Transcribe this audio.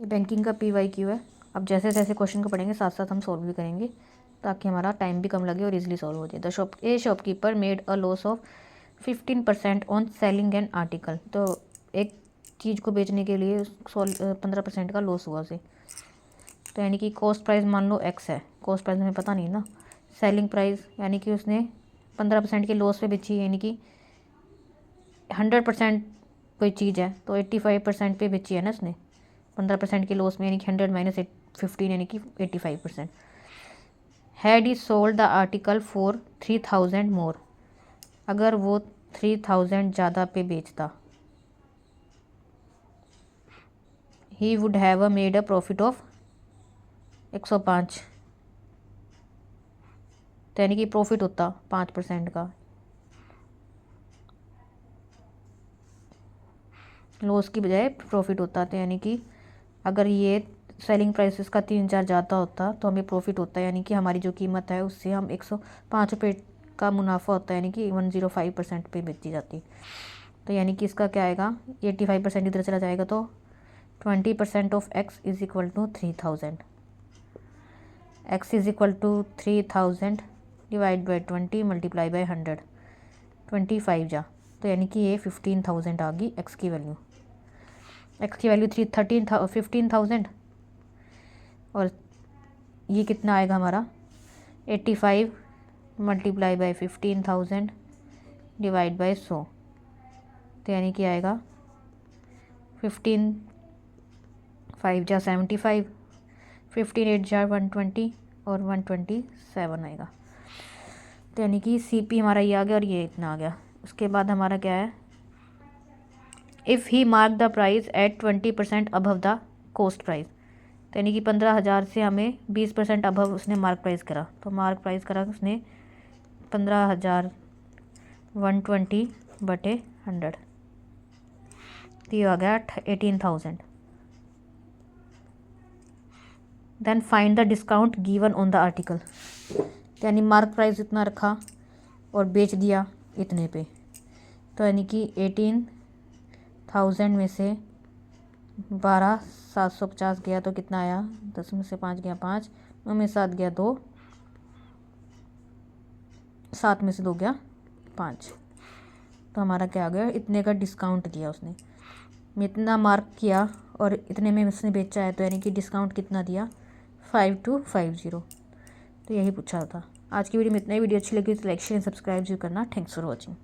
ये बैंकिंग का PYQ है। अब जैसे जैसे क्वेश्चन को पढ़ेंगे साथ साथ हम सॉल्व भी करेंगे ताकि हमारा टाइम भी कम लगे और इजीली सॉल्व हो जाए। The shopkeeper made a loss of 15% on selling an article. तो एक चीज़ को बेचने के लिए 15% का लॉस हुआ उसे। तो यानी कि कॉस्ट प्राइस मान लो x है, कॉस्ट प्राइस हमें पता नहीं ना। सेलिंग प्राइस यानी कि उसने 15% के लॉस पे बेची, यानी कि 100% कोई चीज़ है तो 85% पे बेची है ना उसने 15% के लॉस में, यानी कि 100 माइनस 15 यानी कि 85%। Had he sold the article for 3000 मोर, अगर वो 3000 ज़्यादा पे बेचता, he would have made a profit of 105। तो यानी कि प्रॉफिट होता 5% का, लॉस की बजाय प्रॉफिट होता। तो यानी कि अगर ये सेलिंग प्राइसेस का 3-4 ज़्यादा होता तो हमें प्रॉफिट होता, यानी कि हमारी जो कीमत है उससे हम 105 रुपये का मुनाफा होता है, यानी कि 105% पे बेची जाती। तो यानी कि इसका क्या आएगा, 85% इधर चला जाएगा तो 20% of x is equal to 3000। x is equal to 3000 divide by 20 multiply by 100, 25 जा। तो यानी कि ये 15,000 आ गई x की वैल्यू। x की वैल्यू 15,000 और ये कितना आएगा हमारा 85 मल्टीप्लाई बाई 15,000 डिवाइड बाई 100। तो यानी कि आएगा 15 जा 75, 15 जा 120 और 127 आएगा। तो यानी कि CP हमारा ये आ गया और ये इतना आ गया। उसके बाद हमारा क्या है, if he mark the price at 20% above the cost price. तो यानी कि 15,000 से हमें 20% अबव उसने मार्क प्राइस करा, तो मार्क प्राइस करा उसने 15,000 120 बटे 100, तो ये आ गया 18,000। Then find the discount given on the article. यानी मार्क प्राइस इतना रखा और बेच दिया इतने पे, तो यानी कि 18,000 में से 12,750 गया तो कितना आया, 10 में से 5 गया 5, 9 में 7 गया 2, 7 में से 2 गया 5। तो हमारा क्या आ गया, इतने का डिस्काउंट दिया उसने, इतना मार्क किया और इतने में उसने बेचा है, तो यानी कि डिस्काउंट कितना दिया 5250। तो यही पूछा था। आज की वीडियो में इतना ही। वीडियो अच्छी लगी तो लाइक शेयर सब्सक्राइब जरूर करना। Thanks for watching.